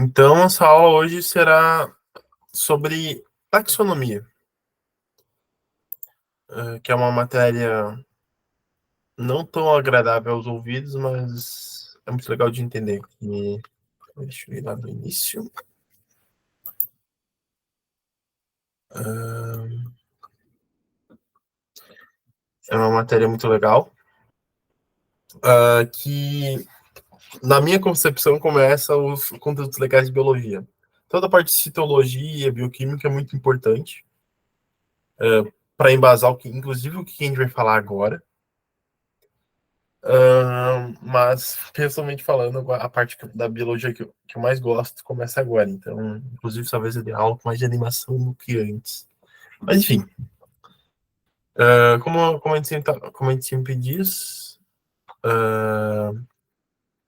Então, essa aula hoje será sobre taxonomia, que é uma matéria não tão agradável aos ouvidos, mas é muito legal de entender. Deixa eu ir lá do início. É uma matéria muito legal, que, na minha concepção, começa os conteúdos legais de biologia. Toda a parte de citologia, bioquímica é muito importante, para embasar, inclusive, o que a gente vai falar agora. Mas, pessoalmente falando, a parte da biologia que eu mais gosto começa agora. Então, inclusive, talvez eu dê aula com mais de animação do que antes. Mas, enfim, como a gente sempre diz,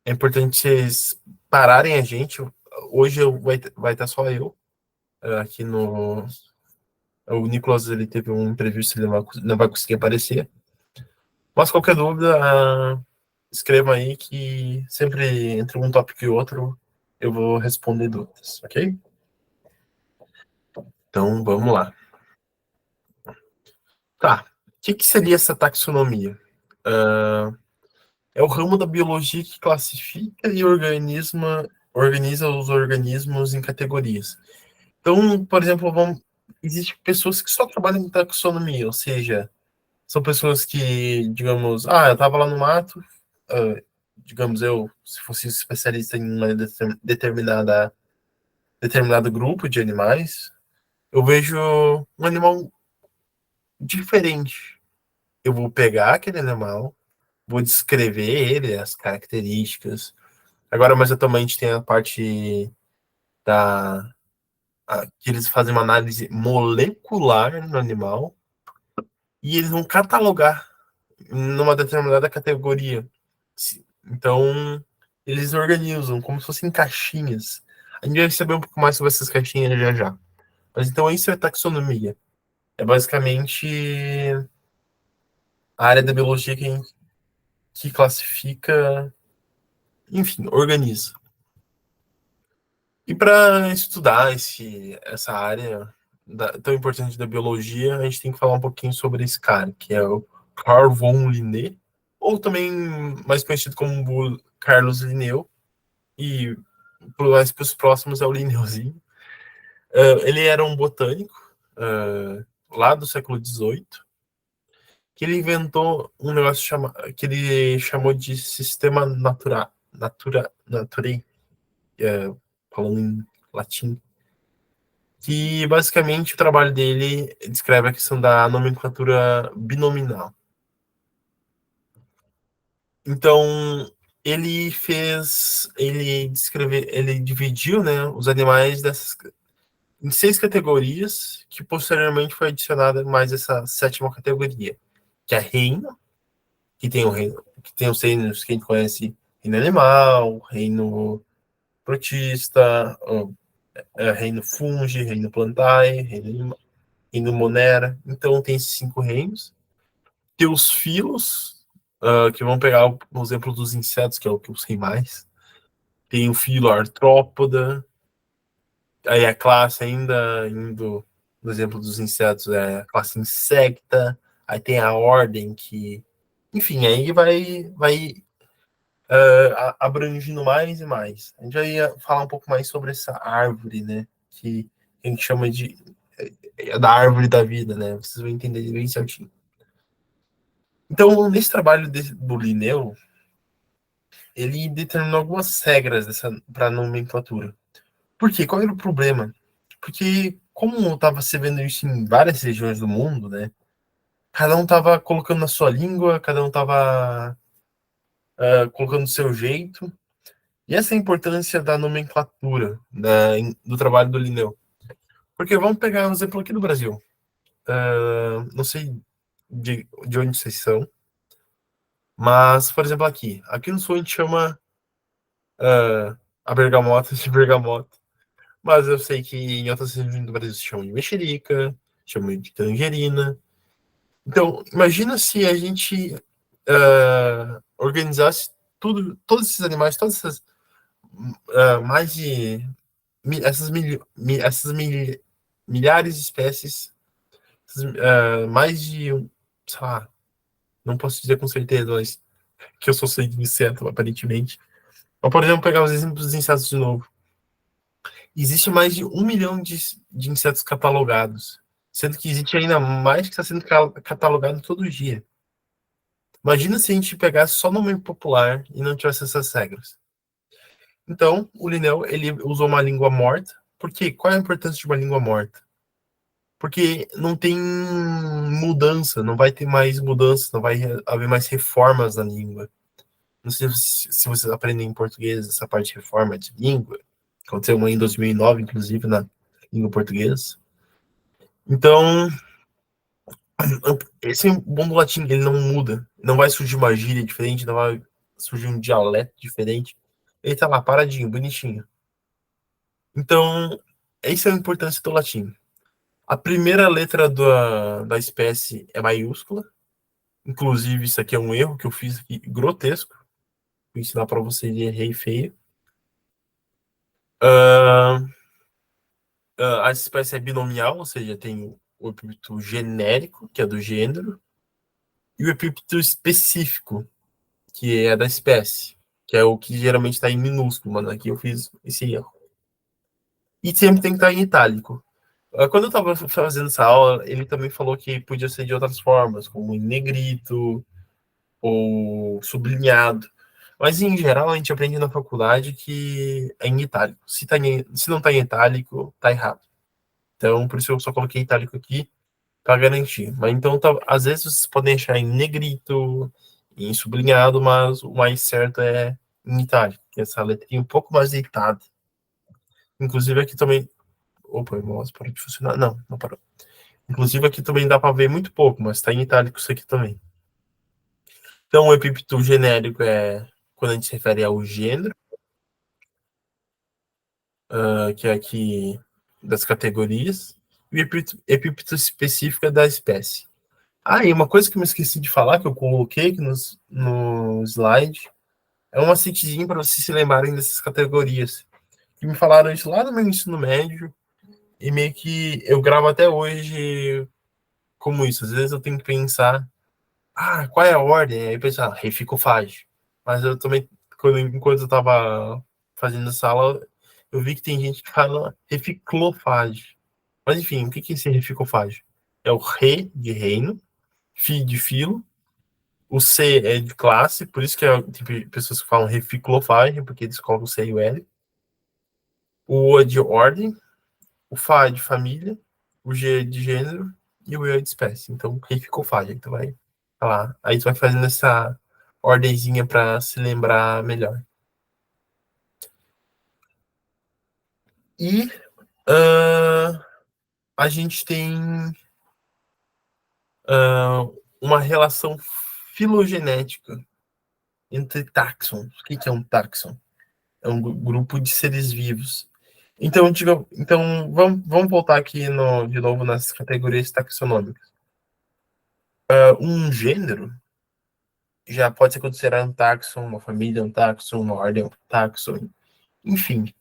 é importante vocês pararem a gente. Hoje vai estar só eu aqui no. O Nicolas, ele teve um imprevisto, ele não vai conseguir aparecer. Mas qualquer dúvida, escreva aí que sempre entre um tópico e outro eu vou responder dúvidas, ok? Então vamos lá. Tá. O que seria essa taxonomia? É o ramo da biologia que classifica e organiza os organismos em categorias. Então, por exemplo, existem pessoas que só trabalham em taxonomia, ou seja, são pessoas que, digamos, eu estava lá no mato, digamos, se fosse especialista em uma determinado grupo de animais, eu vejo um animal diferente. Eu vou pegar aquele animal, vou descrever ele, as características. Agora, mais atualmente, tem a parte que eles fazem uma análise molecular no animal e eles vão catalogar numa determinada categoria. Então, eles organizam como se fossem caixinhas. A gente vai saber um pouco mais sobre essas caixinhas já já. Mas então, isso é taxonomia. É basicamente a área da biologia que classifica, enfim, organiza. E para estudar essa área tão importante da biologia, a gente tem que falar um pouquinho sobre esse cara, que é o Carl von Linné, ou também mais conhecido como Carlos Linneu, e mais para os próximos é o Linneuzinho. Ele era um botânico lá do século XVIII, que ele inventou um negócio que ele chamou de sistema naturae, falando em latim, que basicamente o trabalho dele descreve a questão da nomenclatura binominal. Então, ele dividiu, né, os animais em 6 categorias, que posteriormente foi adicionada mais essa 7ª categoria, que é reino, que tem os reinos que a gente conhece: reino animal, reino protista, reino fungi, reino plantae, reino monera. Então tem esses 5 reinos. Tem os filos, que vão pegar o exemplo dos insetos, que é o que eu sei mais. Tem o filo artrópoda. Aí a classe, ainda indo no exemplo dos insetos, é a classe insecta. Aí tem a ordem que, enfim, aí vai abrangindo mais e mais. A gente já ia falar um pouco mais sobre essa árvore, né? Que a gente chama da árvore da vida, né? Vocês vão entender bem certinho. Então, nesse trabalho do Linneu, ele determinou algumas regras para nomenclatura. Por quê? Qual era o problema? Porque, como estava se vendo isso em várias regiões do mundo, né? Cada um estava colocando na sua língua, cada um estava colocando do seu jeito. E essa é a importância da nomenclatura do trabalho do Linneu. Porque vamos pegar um exemplo aqui do Brasil. Não sei de onde vocês são, mas, por exemplo, aqui no sul a gente chama a bergamota de bergamota, mas eu sei que em outras regiões do Brasil se chama de mexerica, chama de tangerina. Então, imagina se a gente organizasse todos esses animais, todas essas mais de milhares de espécies, mais de, sei lá, não posso dizer com certeza, mas que eu sou de inseto, aparentemente. Mas, por exemplo, pegar os exemplos dos insetos de novo. Existe mais de 1 milhão de insetos catalogados, sendo que existe ainda mais que está sendo catalogado todo dia. Imagina se a gente pegasse só no meio popular e não tivesse essas regras. Então, o Linneu, ele usou uma língua morta. Por quê? Qual é a importância de uma língua morta? Porque não tem mudança, não vai ter mais mudança, não vai haver mais reformas na língua. Não sei se vocês aprendem em português essa parte de reforma de língua. Aconteceu uma em 2009, inclusive, na língua portuguesa. Então, esse bom do latim, ele não muda. Não vai surgir uma gíria diferente, não vai surgir um dialeto diferente. Ele tá lá, paradinho, bonitinho. Então, essa é a importância do latim. A primeira letra da espécie é maiúscula. Inclusive, isso aqui é um erro que eu fiz aqui, grotesco. Vou ensinar para vocês e errei feio. A espécie é binomial, ou seja, tem o epíteto genérico, que é do gênero, e o epíteto específico, que é da espécie, que é o que geralmente está em minúsculo, mano. Aqui eu fiz esse erro. E sempre tem que estar em itálico. Quando eu estava fazendo essa aula, ele também falou que podia ser de outras formas, como em negrito ou sublinhado. Mas, em geral, a gente aprende na faculdade que é em itálico. Se não está em itálico, tá errado. Então, por isso eu só coloquei itálico aqui para garantir. Mas então, às vezes vocês podem achar em negrito, em sublinhado, mas o mais certo é em itálico, que é essa letrinha um pouco mais deitada. Inclusive aqui também. Opa, o mouse parou de funcionar. Não, não parou. Inclusive aqui também dá para ver muito pouco, mas está em itálico isso aqui também. Então, o epíteto genérico é quando a gente se refere ao gênero, que é aqui das categorias, e o epíteto específico é da espécie. E uma coisa que eu me esqueci de falar, que eu coloquei aqui no slide, é um macetezinho para vocês se lembrarem dessas categorias. Que me falaram isso lá no meu ensino médio, e meio que eu gravo até hoje como isso. Às vezes eu tenho que pensar, qual é a ordem? Aí eu penso, reficofágio. Mas eu também, enquanto eu estava fazendo essa aula, eu vi que tem gente que fala reficlofágio. Mas enfim, o que é esse reficofágio? É o re de reino, fi de filo, o C é de classe, por isso que tem pessoas que falam reficlofagem, porque eles colocam o C e o L. O O é de ordem, o Fá é de família, o G é de gênero e o E é de espécie. Então, reficlofagem. Então, vai lá. Aí tu vai fazendo essa ordenzinha para se lembrar melhor. E a gente tem uma relação filogenética entre táxons. O que é um táxon? É um grupo de seres vivos. Então vamos voltar aqui de novo nas categorias taxonômicas. Um gênero já pode ser considerado um táxon, uma família um táxon, uma ordem um táxon. Enfim,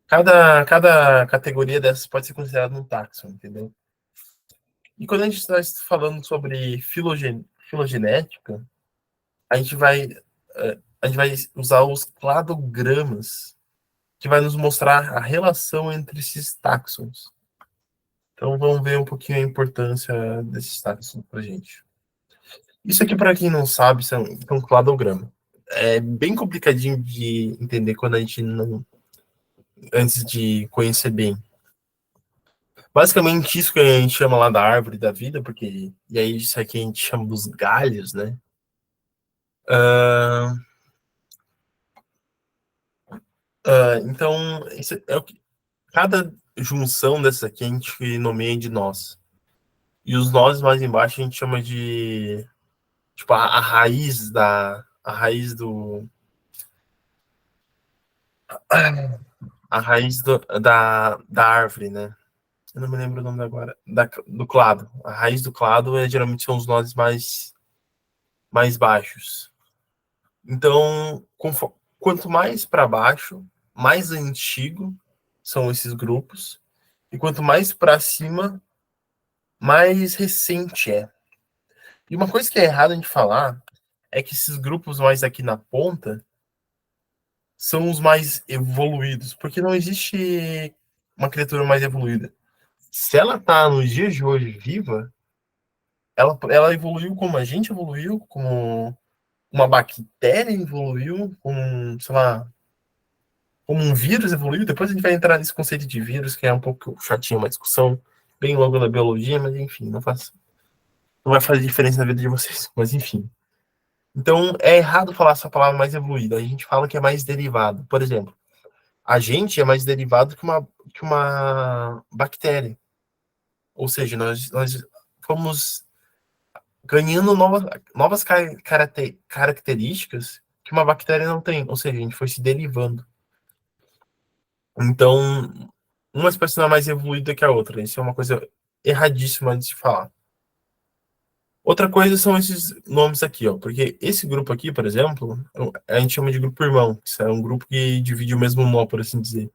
cada categoria dessas pode ser considerada um táxon, entendeu? E quando a gente está falando sobre filogenética, a gente vai, a gente vai usar os cladogramas, que vai nos mostrar a relação entre esses táxons. Então vamos ver um pouquinho a importância desses táxons para a gente. Isso aqui, para quem não sabe, é um cladograma. É bem complicadinho de entender quando a gente não. Antes de conhecer bem. Basicamente, isso que a gente chama lá da árvore da vida, porque. E aí, isso aqui a gente chama dos galhos, né? Então, isso é o que. Cada junção dessa aqui a gente nomeia de nós. E os nós mais embaixo a gente chama de. Tipo, a raiz da. A raiz do. A raiz da árvore, né? Eu não me lembro o nome agora. Do clado. A raiz do clado geralmente são os nós mais baixos. Então, quanto mais para baixo, mais antigo são esses grupos. E quanto mais para cima, mais recente é. E uma coisa que é errada a gente falar é que esses grupos mais aqui na ponta são os mais evoluídos, porque não existe uma criatura mais evoluída. Se ela tá nos dias de hoje viva, ela evoluiu como a gente evoluiu, como uma bactéria evoluiu, como, sei lá, como um vírus evoluiu. Depois a gente vai entrar nesse conceito de vírus, que é um pouco chatinho, uma discussão bem longa da biologia, mas enfim, não vai fazer diferença na vida de vocês. Mas enfim. Então, é errado falar essa palavra mais evoluída. A gente fala que é mais derivado. Por exemplo, a gente é mais derivado que uma bactéria. Ou seja, nós fomos ganhando novas características que uma bactéria não tem. Ou seja, a gente foi se derivando. Então, uma espécie não é mais evoluída que a outra. Isso é uma coisa erradíssima de se falar. Outra coisa são esses nomes aqui, ó. Porque esse grupo aqui, por exemplo, a gente chama de grupo irmão. Isso é um grupo que divide o mesmo nó, por assim dizer.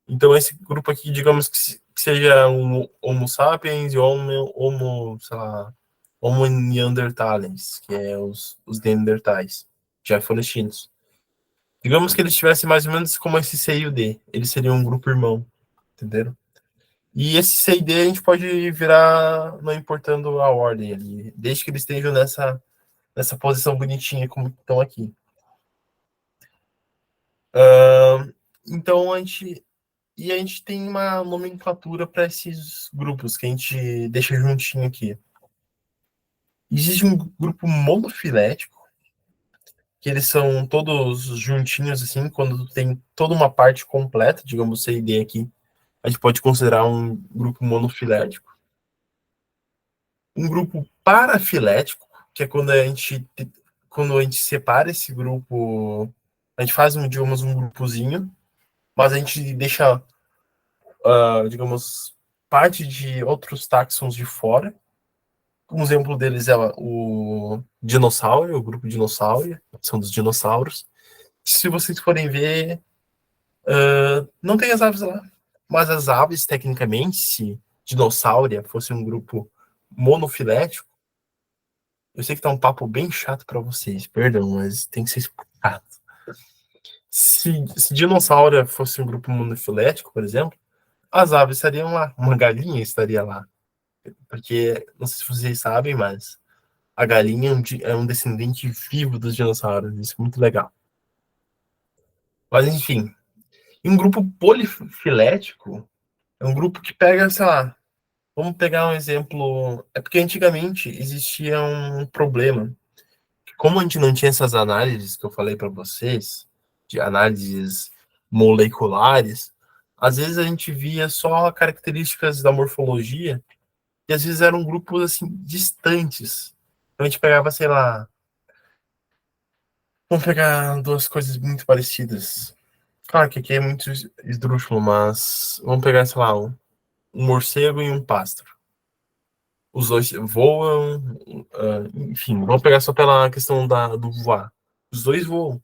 Então, esse grupo aqui, digamos que seja um Homo sapiens e sei lá, Homo neanderthalensis, que é os neandertais, já foram extintos. Digamos que eles estivessem mais ou menos como esse C e o D. Eles seriam um grupo irmão, entenderam? E esse C e D a gente pode virar não importando a ordem ali, desde que eles estejam nessa posição bonitinha como estão aqui. Então a gente tem uma nomenclatura para esses grupos que a gente deixa juntinho aqui. Existe um grupo monofilético, que eles são todos juntinhos, assim, quando tem toda uma parte completa, digamos C e D aqui, a gente pode considerar um grupo monofilético. Um grupo parafilético, que é quando a gente separa esse grupo, a gente faz, digamos, um grupozinho, mas a gente deixa, digamos, parte de outros táxons de fora. Um exemplo deles é o dinossauro, o grupo dinossauro, são dos dinossauros. Se vocês forem ver, não tem as aves lá. Mas as aves, tecnicamente, se dinossauro fosse um grupo monofilético, eu sei que tá um papo bem chato para vocês, perdão, mas tem que ser explicado. Se dinossauro fosse um grupo monofilético, por exemplo, as aves estariam lá, uma galinha estaria lá. Porque, não sei se vocês sabem, mas a galinha é um descendente vivo dos dinossauros. Isso é muito legal. Mas, enfim, um grupo polifilético é um grupo que pega, sei lá, vamos pegar um exemplo. É porque antigamente existia um problema. Como a gente não tinha essas análises que eu falei para vocês, de análises moleculares, às vezes a gente via só características da morfologia e às vezes eram grupos assim distantes. Então a gente pegava, sei lá, vamos pegar duas coisas muito parecidas. Claro que aqui é muito esdrúxulo, mas vamos pegar, sei lá, um morcego e um pássaro. Os dois voam, enfim, vamos pegar só pela questão do voar. Os dois voam,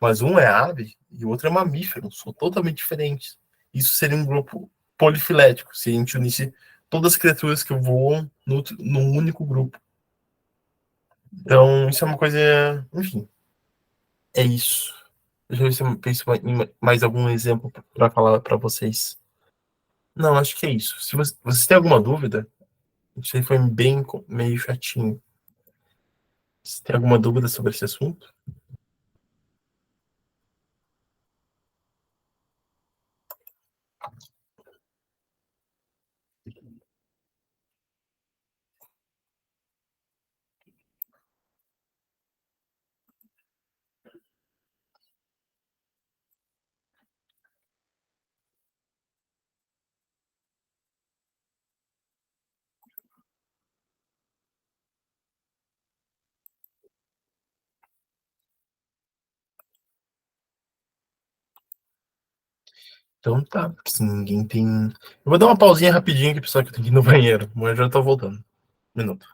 mas um é ave e o outro é mamífero, são totalmente diferentes. Isso seria um grupo polifilético, se a gente unisse todas as criaturas que voam num único grupo. Então, isso é uma coisa, enfim, é isso. Deixa eu ver se eu penso em mais algum exemplo para falar para vocês. Não, acho que é isso. Se vocês têm alguma dúvida, isso aí foi bem meio chatinho. Se tem alguma dúvida sobre esse assunto? Então tá, se ninguém tem. Eu vou dar uma pausinha rapidinho aqui, pessoal, que eu tenho que ir no banheiro, mas já tô voltando. Um minuto.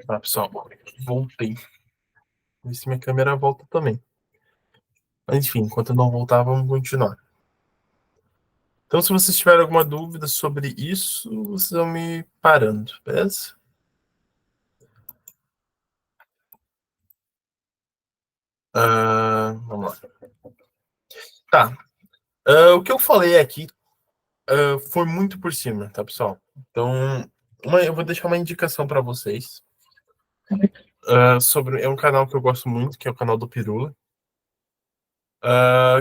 Tá, pessoal, voltei. Ver se minha câmera volta também. Mas, enfim, enquanto não voltar, vamos continuar. Então, se vocês tiverem alguma dúvida sobre isso, vocês vão me parando, beleza? Vamos lá. Tá. O que eu falei aqui foi muito por cima, tá, pessoal? Então, eu vou deixar uma indicação para vocês sobre. É um canal que eu gosto muito, que é o canal do Pirula.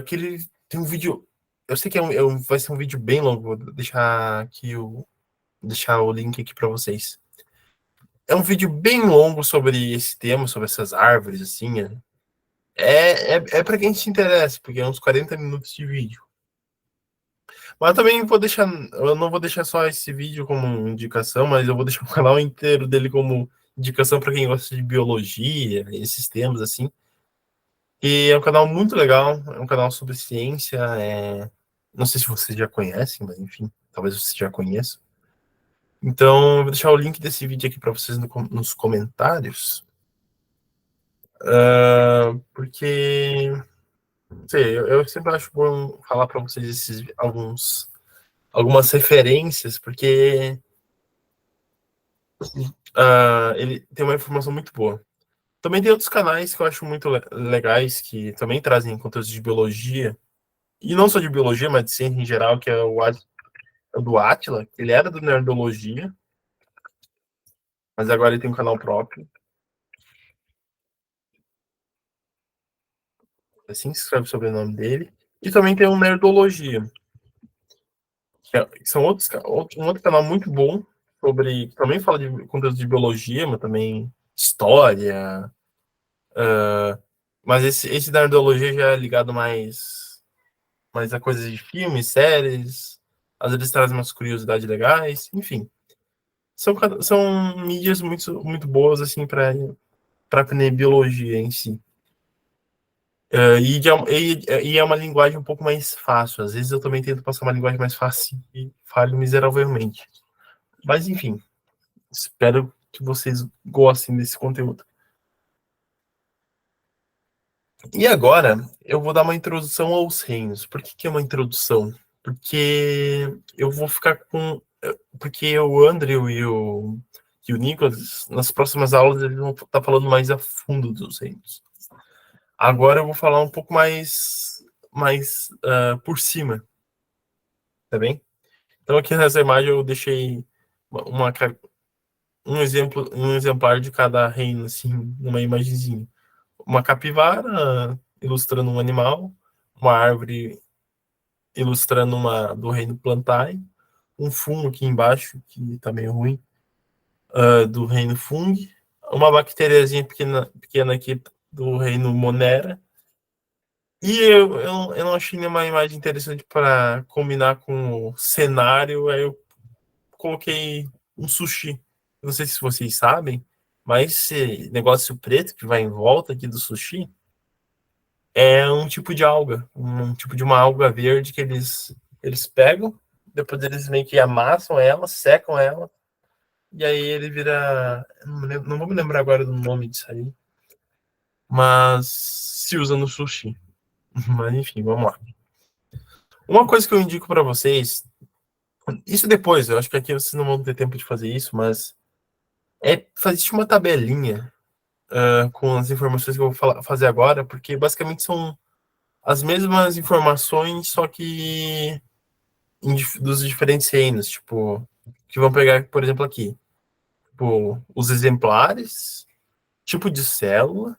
Que ele tem um vídeo. Eu sei que vai ser um vídeo bem longo, vou deixar o link aqui para vocês. É um vídeo bem longo sobre esse tema, sobre essas árvores, assim. É para quem se interessa, porque é uns 40 minutos de vídeo. Mas também eu não vou deixar só esse vídeo como indicação, mas eu vou deixar o canal inteiro dele como indicação para quem gosta de biologia, esses temas assim. E é um canal muito legal, é um canal sobre ciência. Não sei se vocês já conhecem, mas enfim, talvez vocês já conheçam. Então, eu vou deixar o link desse vídeo aqui para vocês nos comentários. Porque, não sei, eu sempre acho bom falar para vocês algumas referências, porque ele tem uma informação muito boa. Também tem outros canais que eu acho muito legais, que também trazem conteúdos de biologia, e não só de biologia, mas de ciência em geral, que é o do Átila, que ele era do Nerdologia, mas agora ele tem um canal próprio. Assim se escreve o sobrenome dele. E também tem um Nerdologia, que são um outro canal muito bom, que também fala de conteúdos de biologia, mas também história. Mas esse da Nerdologia já é ligado mais a coisas de filmes, séries. Às vezes traz umas curiosidades legais, enfim. São mídias muito, muito boas, assim, para aprender biologia em si. E é uma linguagem um pouco mais fácil. Às vezes eu também tento passar uma linguagem mais fácil e falho miseravelmente. Mas, enfim, espero que vocês gostem desse conteúdo. E agora eu vou dar uma introdução aos reinos. Por que é uma introdução? Porque eu vou ficar com. Porque o Andrew e o Nicholas, nas próximas aulas, eles vão estar falando mais a fundo dos reinos. Agora eu vou falar um pouco mais por cima, tá bem? Então aqui nessa imagem eu deixei uma, um exemplar de cada reino, assim, numa imagenzinha. Uma capivara ilustrando um animal, uma árvore ilustrando uma do reino Plantae, um fungo aqui embaixo, que tá meio ruim, do reino Fung, uma bactériazinha pequena aqui do reino Monera. E eu não achei nenhuma imagem interessante para combinar com o cenário, aí eu coloquei um sushi. Não sei se vocês sabem, mas esse negócio preto que vai em volta aqui do sushi é um tipo de alga, um tipo de uma alga verde que eles pegam, depois eles meio que amassam ela, secam ela, e aí ele vira. Não vou me lembrar agora do nome disso aí, mas se usa no sushi. Mas enfim, vamos lá. Uma coisa que eu indico para vocês, isso depois, eu acho que aqui vocês não vão ter tempo de fazer isso, mas fazer uma tabelinha com as informações que eu vou fazer agora, porque basicamente são as mesmas informações, só que dos diferentes reinos, tipo, que vão pegar, por exemplo, aqui, tipo, os exemplares, tipo de célula,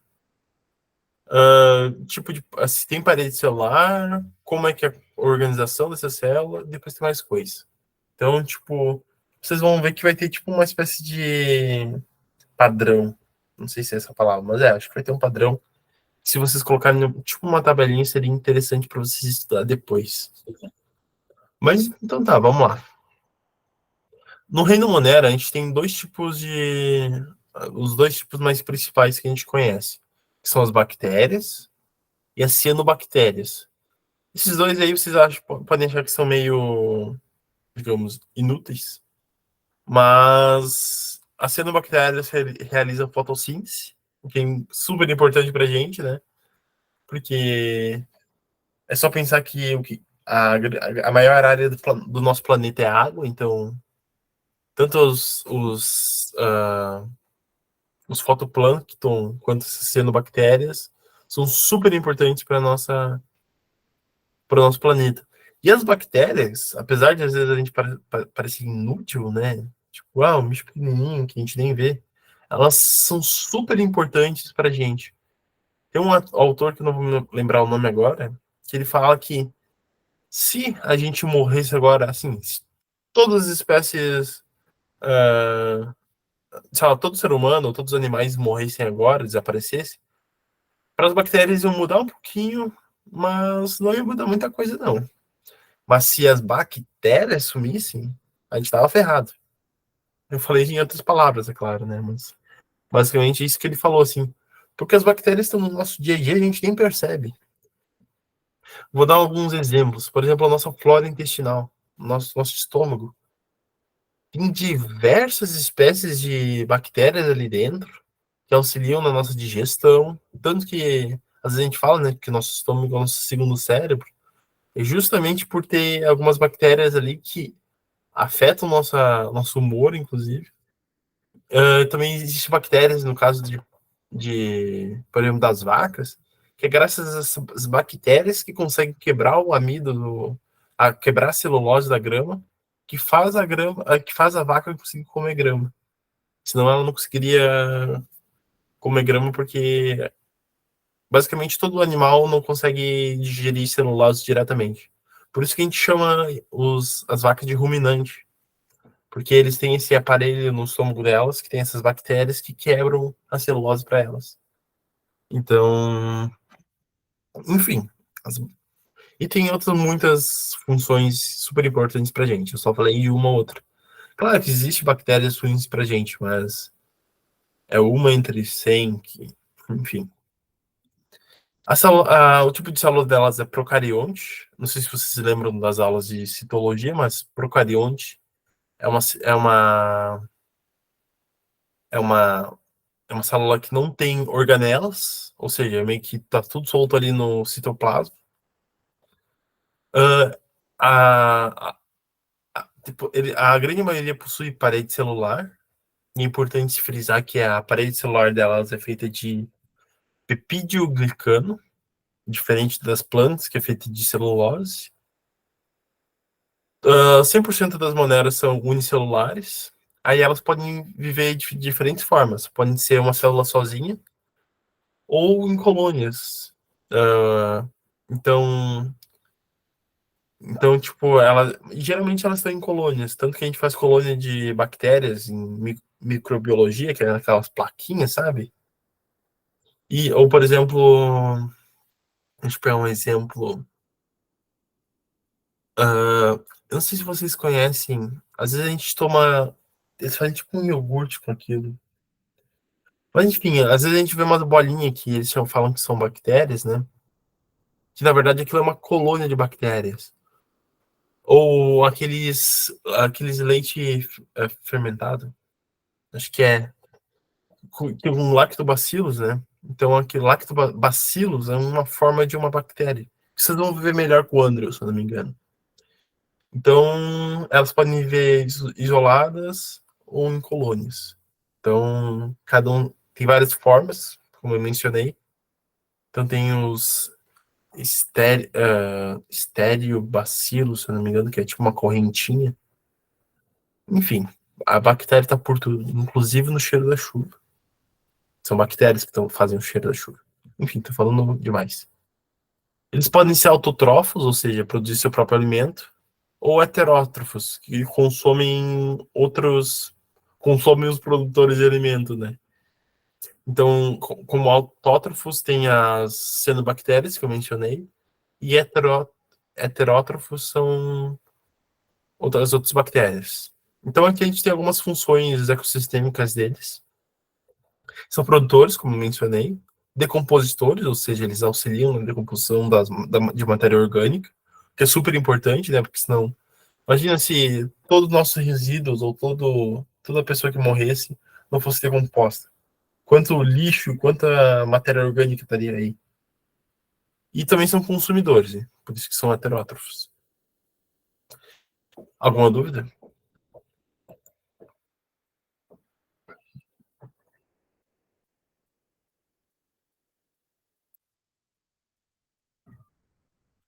tipo de se tem parede celular, como é que é a organização dessa célula, depois tem mais coisa. Então, tipo, vocês vão ver que vai ter tipo uma espécie de padrão. Não sei se é essa palavra, mas acho que vai ter um padrão. Se vocês colocarem tipo uma tabelinha, seria interessante para vocês estudar depois. Mas então tá, vamos lá. No Reino Monera, a gente tem dois tipos de. Os dois tipos mais principais que a gente conhece, que são as bactérias e as cianobactérias. Esses dois aí vocês podem achar que são meio, digamos, inúteis, mas as cianobactérias realizam fotossíntese, o que é super importante para a gente, né? Porque é só pensar que a maior área do nosso planeta é água, então tanto os fotoplâncton quanto as cianobactérias são super importantes para o nosso planeta. E as bactérias, apesar de às vezes a gente parecer inútil, né? Tipo, um bicho pequenininho que a gente nem vê, elas são super importantes para a gente. Tem um autor que eu não vou me lembrar o nome agora, que ele fala que se a gente morresse agora, assim, se todas as espécies, sei lá, todo ser humano, todos os animais morressem agora, desaparecessem, para as bactérias iam mudar um pouquinho, mas não ia mudar muita coisa, não. Mas se as bactérias sumissem, a gente tava ferrado. Eu falei em outras palavras, é claro, né? Mas basicamente isso que ele falou, assim. Porque as bactérias estão no nosso dia a dia, a gente nem percebe. Vou dar alguns exemplos. Por exemplo, a nossa flora intestinal, nosso estômago. Tem diversas espécies de bactérias ali dentro que auxiliam na nossa digestão. Tanto que, às vezes a gente fala, né, que nosso estômago é o nosso segundo cérebro. É justamente por ter algumas bactérias ali que afetam nosso humor, inclusive. Também existem bactérias, no caso por exemplo, das vacas, que é graças a essas bactérias que conseguem quebrar o amido, quebrar a celulose da grama, que faz a vaca conseguir comer grama. Senão ela não conseguiria comer grama, porque basicamente todo animal não consegue digerir celulose diretamente. Por isso que a gente chama as vacas de ruminante, porque eles têm esse aparelho no estômago delas que tem essas bactérias que quebram a celulose para elas. Então, enfim. E tem outras muitas funções super importantes para a gente. Eu só falei de uma ou outra. Claro que existe bactérias ruins para a gente, mas é uma entre 100 que, enfim. O tipo de célula delas é procarionte. Não sei se vocês se lembram das aulas de citologia, mas procarionte é uma, é uma, é uma É uma célula que não tem organelas, ou seja, meio que tá tudo solto ali no citoplasma. Uh, a, a grande maioria possui parede celular. E é importante frisar que a parede celular delas é feita de peptídeo glicano, diferente das plantas, que é feita de celulose. 100% das monedas são unicelulares. Aí elas podem viver de diferentes formas. Podem ser uma célula sozinha ou em colônias. Uh, então, tipo, geralmente elas estão em colônias, tanto que a gente faz colônia de bactérias em microbiologia, que é aquelas plaquinhas, sabe? Ou, por exemplo, deixa eu pegar um exemplo. Eu não sei se vocês conhecem, às vezes a gente toma, eles fazem tipo um iogurte com aquilo. Mas enfim, às vezes a gente vê umas bolinhas que eles falam que são bactérias, né? Que na verdade aquilo é uma colônia de bactérias. Ou aqueles leite fermentado. Acho que é um lactobacillus, né? Então, aqui, lactobacillus é uma forma de uma bactéria. Vocês vão ver melhor com o Andrew, se eu não me engano. Então, elas podem viver isoladas ou em colônias. Então, cada um tem várias formas, como eu mencionei. Então, tem os estereobacilos, se eu não me engano, que é tipo uma correntinha. Enfim, a bactéria está por tudo, inclusive no cheiro da chuva. São bactérias que fazem o cheiro da chuva. Enfim, tô falando demais. Eles podem ser autotrófos, ou seja, produzir seu próprio alimento, ou heterótrofos, que consomem os produtores de alimento, né? Então, como autótrofos, tem as cianobactérias, que eu mencionei, e heterótrofos são outras bactérias. Então, aqui a gente tem algumas funções ecossistêmicas deles. São produtores, como mencionei, decompositores, ou seja, eles auxiliam na decomposição de matéria orgânica, que é super importante, né? Porque senão, imagina se todos os nossos resíduos ou toda pessoa que morresse não fosse decomposta? Quanto lixo, quanta matéria orgânica estaria aí? E também são consumidores, né? Por isso que são heterótrofos. Alguma dúvida?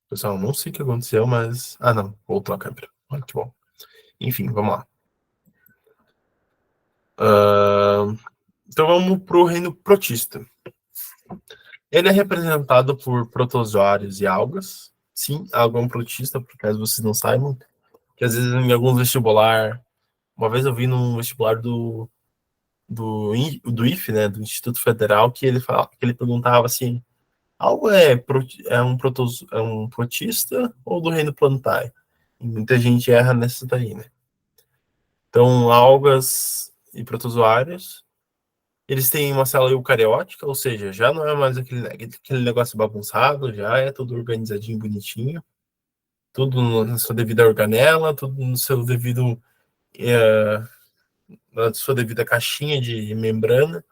Pessoal, não sei o que aconteceu, mas. Ah, não, voltou a câmera. Olha que bom. Enfim, vamos lá. Então vamos para o reino protista. Ele é representado por protozoários e algas. Sim, alga é um protista, por caso vocês não saibam. Que às vezes em alguns vestibular. Uma vez eu vi num vestibular do IFE, né, do Instituto Federal, que ele perguntava assim: algo é um protista ou do reino planetário? E muita gente erra nessa daí, né? Então, algas e protozoários, eles têm uma célula eucariótica, ou seja, já não é mais aquele negócio bagunçado, já é tudo organizadinho, bonitinho, tudo na sua devida organela, tudo no seu devido, é, na sua devida caixinha de membrana.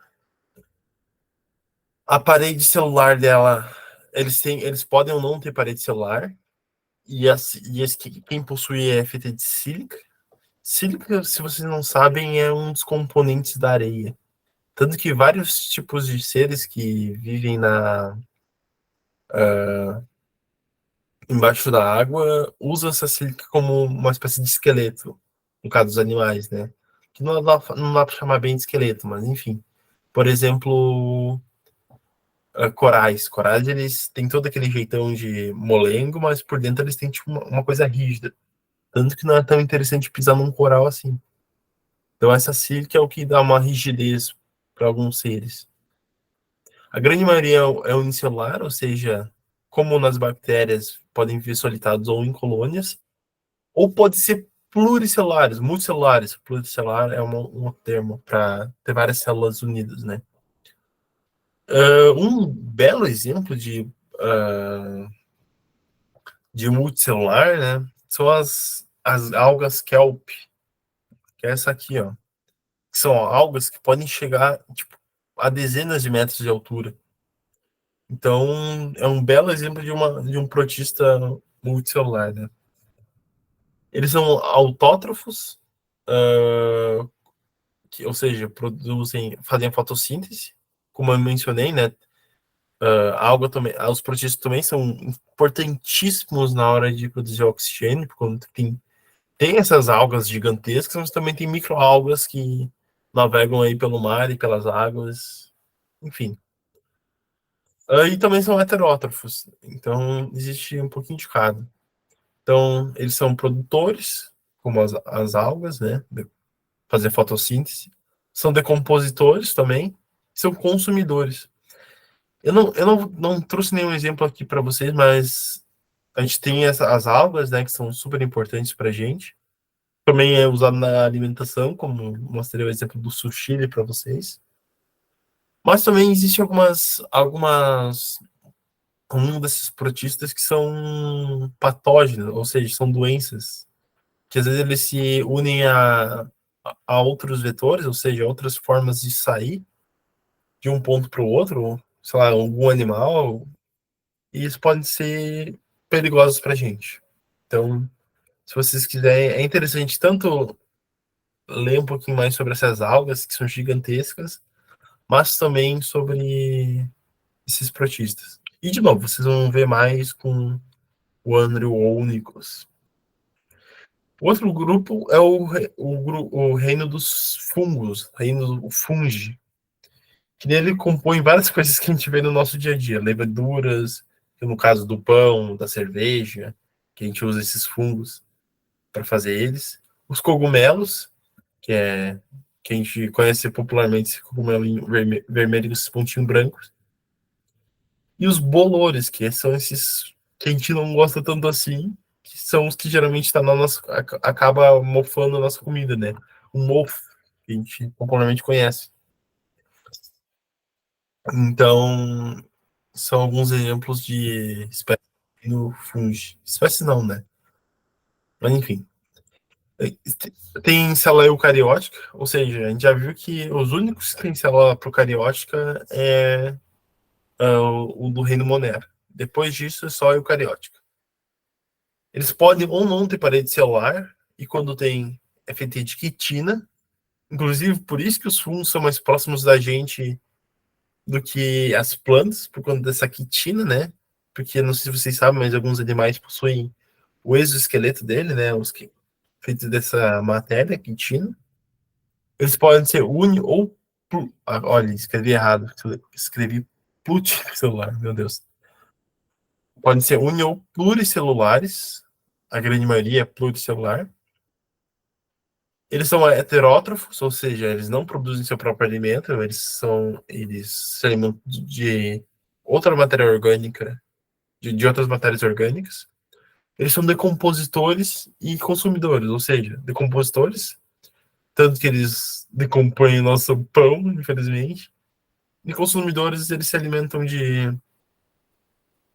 A parede celular dela, eles podem ou não ter parede celular, quem possui é fita de sílica. Sílica, se vocês não sabem, é um dos componentes da areia. Tanto que vários tipos de seres que vivem embaixo da água usam essa sílica como uma espécie de esqueleto, no caso dos animais, né? Que não dá para chamar bem de esqueleto, mas enfim. Por exemplo, corais. Corais, eles têm todo aquele jeitão de molengo, mas por dentro eles têm tipo uma coisa rígida. Tanto que não é tão interessante pisar num coral assim. Então essa sílica é o que dá uma rigidez para alguns seres. A grande maioria é unicelular, ou seja, como nas bactérias podem viver solitários ou em colônias, ou pode ser pluricelulares, multicelulares. Pluricelular é um termo para ter várias células unidas, né? Um belo exemplo de multicelular, né? São as algas kelp, que é essa aqui, ó. Que são algas que podem chegar tipo, a dezenas de metros de altura. Então, é um belo exemplo de um protista multicelular, né? Eles são autótrofos, uh, ou seja, fazem fotossíntese, como eu mencionei, né? A alga também, os protistas também são importantíssimos na hora de produzir oxigênio, porque tem essas algas gigantescas, mas também tem microalgas que navegam aí pelo mar e pelas águas, enfim. E também são heterótrofos, então existe um pouquinho de cada. Então, eles são produtores, como as algas, né? Fazer fotossíntese. São decompositores também, são consumidores. Eu não trouxe nenhum exemplo aqui para vocês, mas a gente tem as algas, né, que são super importantes para a gente. Também é usado na alimentação, como mostrei o exemplo do sushi para vocês. Mas também existem um desses protistas que são patógenos, ou seja, são doenças, que às vezes eles se unem a outros vetores, ou seja, outras formas de sair de um ponto para o outro, sei lá, algum animal, e isso pode ser perigosos para a gente. Então, se vocês quiserem, é interessante tanto ler um pouquinho mais sobre essas algas, que são gigantescas, mas também sobre esses protistas. E, de novo, vocês vão ver mais com o Andrew Onicos. O outro grupo é o reino dos fungos, o reino do fungi, que nele compõe várias coisas que a gente vê no nosso dia a dia, leveduras, no caso do pão, da cerveja, que a gente usa esses fungos para fazer eles. Os cogumelos, que é que a gente conhece popularmente esse cogumelo vermelho com esses pontinhos brancos. E os bolores, que são esses que a gente não gosta tanto assim, que são os que geralmente tá na nossa, acaba mofando a nossa comida, né? O mofo, que a gente popularmente conhece. Então, são alguns exemplos de espécies no fungi. Espécies não, né? Mas enfim. Tem célula eucariótica, ou seja, a gente já viu que os únicos que têm célula procariótica é o do reino Monera. Depois disso, é só eucariótica. Eles podem ou não ter parede celular, e quando tem, é feita de quitina. Inclusive, por isso que os fungos são mais próximos da gente do que as plantas, por conta dessa quitina, né? Porque, não sei se vocês sabem, mas alguns animais possuem o exoesqueleto dele, né? Os que feitos dessa matéria, quitina. Eles podem ser uni ou. Olha, escrevi errado. Escrevi pluricelular, meu Deus. Podem ser uni ou pluricelulares. A grande maioria é pluricelular. Eles são heterótrofos, ou seja, eles não produzem seu próprio alimento, eles se alimentam de outra matéria orgânica, de outras matérias orgânicas. Eles são decompositores e consumidores, ou seja, decompositores, tanto que eles decompõem nosso pão, infelizmente, e consumidores, eles se alimentam de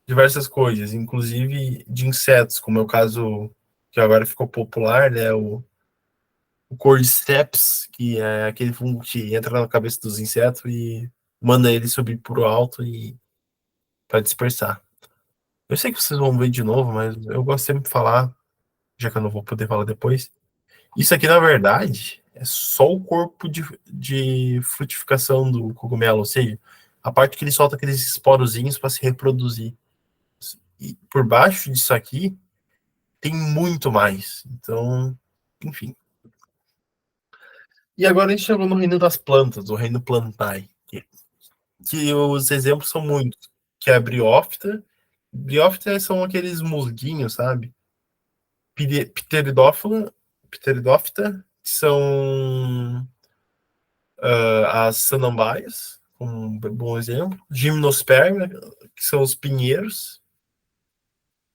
diversas coisas, inclusive de insetos, como é o caso que agora ficou popular, né, o Cordyceps, que é aquele fungo que entra na cabeça dos insetos e manda eles subir por alto e para dispersar. Eu sei que vocês vão ver de novo, mas eu gosto sempre de falar, já que eu não vou poder falar depois. Isso aqui, na verdade, é só o corpo de frutificação do cogumelo, ou seja, a parte que ele solta aqueles esporozinhos para se reproduzir. E por baixo disso aqui tem muito mais. Então, enfim. E agora a gente chegou no reino das plantas, o reino plantae, que os exemplos são muitos, que é a briófita. Briófita são aqueles musguinhos, sabe? Pteridófita, que são as samambaias, um bom exemplo. Gimnosperma, que são os pinheiros.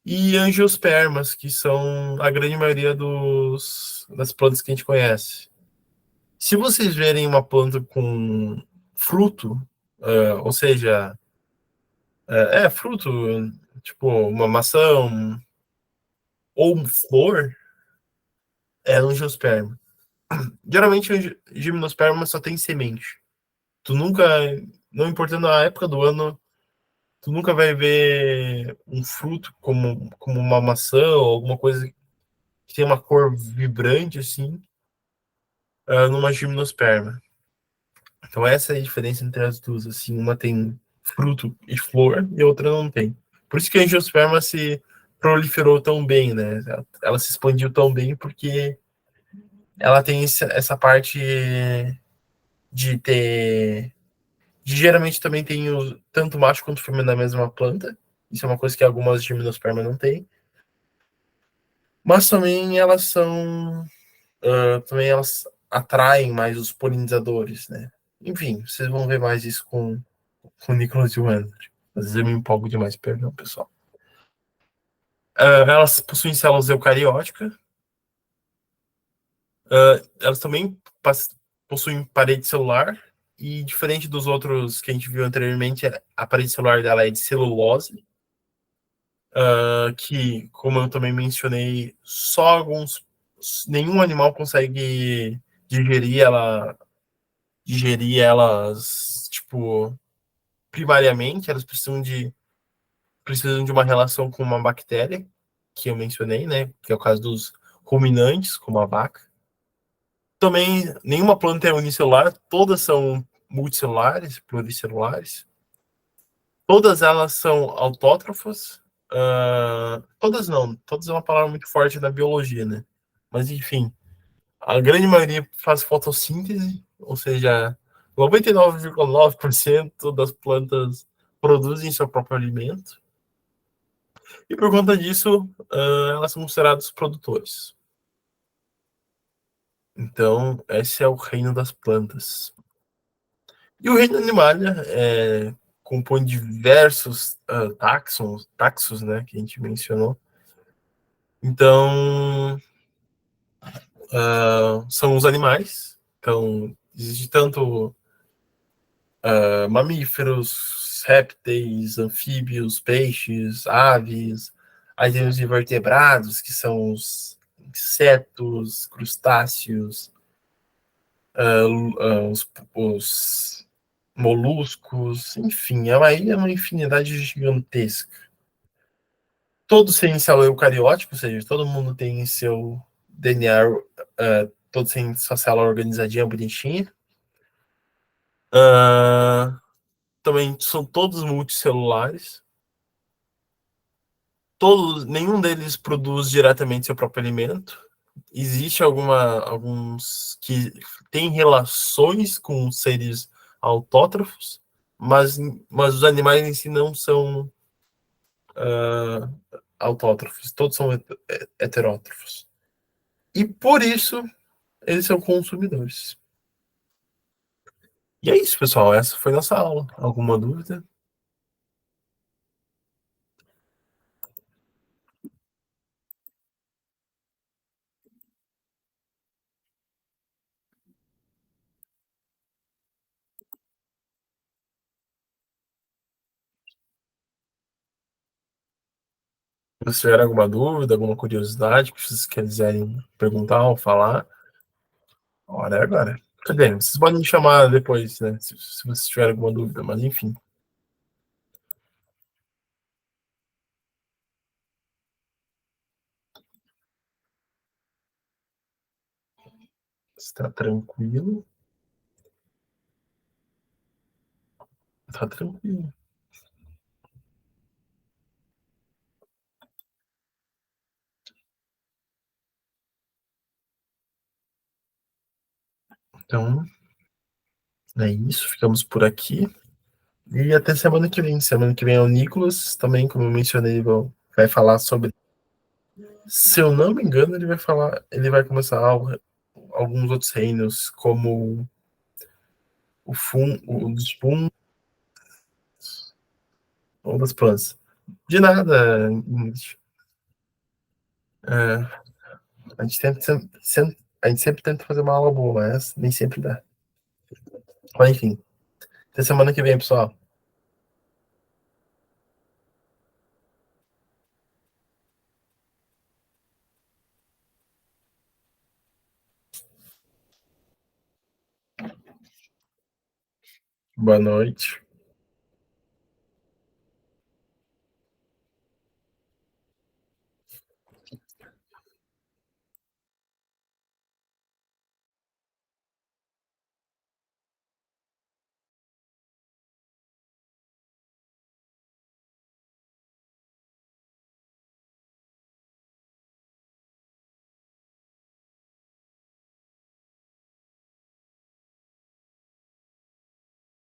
E angiospermas, que são a grande maioria das plantas que a gente conhece. Se vocês verem uma planta com fruto, ou seja, fruto, tipo uma maçã ou flor, é angiosperma. Geralmente, gimnosperma só tem semente. Tu nunca, não importando a época do ano, tu nunca vai ver um fruto como uma maçã ou alguma coisa que tem uma cor vibrante assim, numa gimnosperma. Então essa é a diferença entre as duas, assim, uma tem fruto e flor e a outra não tem. Por isso que a angiosperma se proliferou tão bem, né? Ela se expandiu tão bem porque ela tem essa parte de ter. Geralmente também tem tanto macho quanto fêmea na mesma planta. Isso é uma coisa que algumas gimnospermas não têm. Mas também elas são. Também elas atraem mais os polinizadores, né? Enfim, vocês vão ver mais isso com o Nicholas Johansson. Às vezes eu me empolgo demais, perdão, pessoal. Elas possuem células eucarióticas. Elas também possuem parede celular. E diferente dos outros que a gente viu anteriormente, a parede celular dela é de celulose. Que, como eu também mencionei, nenhum animal consegue digerir elas, tipo, primariamente. Elas precisam de uma relação com uma bactéria, que eu mencionei, né? Que é o caso dos ruminantes, como a vaca. Também, nenhuma planta é unicelular, todas são multicelulares, pluricelulares. Todas elas são autótrofas. Todas não, todas é uma palavra muito forte na biologia, né? Mas, enfim, a grande maioria faz fotossíntese, ou seja, 99,9% das plantas produzem seu próprio alimento. E por conta disso, elas são consideradas produtores. Então, esse é o reino das plantas. E o reino animalia compõe diversos taxos, né, que a gente mencionou. Então, são os animais. Então, existe tanto mamíferos, répteis, anfíbios, peixes, aves. Aí tem os invertebrados, que são os insetos, crustáceos, os moluscos, enfim, é uma infinidade gigantesca. Todos têm célula eucariótica, ou seja, todo mundo tem seu DNA, todos têm sua célula organizadinha, bonitinha. Também são todos multicelulares. Nenhum deles produz diretamente seu próprio alimento. Existe alguns que têm relações com seres autótrofos, mas os animais em si não são autótrofos, todos são heterótrofos. E por isso eles são consumidores. E é isso, pessoal. Essa foi nossa aula. Alguma dúvida? Se tiver alguma dúvida, alguma curiosidade que vocês quiserem perguntar ou falar, a hora é agora. Cadê? Vocês podem me chamar depois, né? Se vocês tiverem alguma dúvida, mas enfim. Está tranquilo? Tá tranquilo. Então, é isso. Ficamos por aqui. E até semana que vem. Semana que vem é o Nicolas, também, como eu mencionei, vai falar sobre. Se eu não me engano, ele vai falar. Ele vai começar alguns outros reinos, como o dos fungos ou das plantas. De nada, Ingrid. É, a gente a gente sempre tenta fazer uma aula boa, mas nem sempre dá. Mas enfim, até semana que vem, pessoal. Boa noite.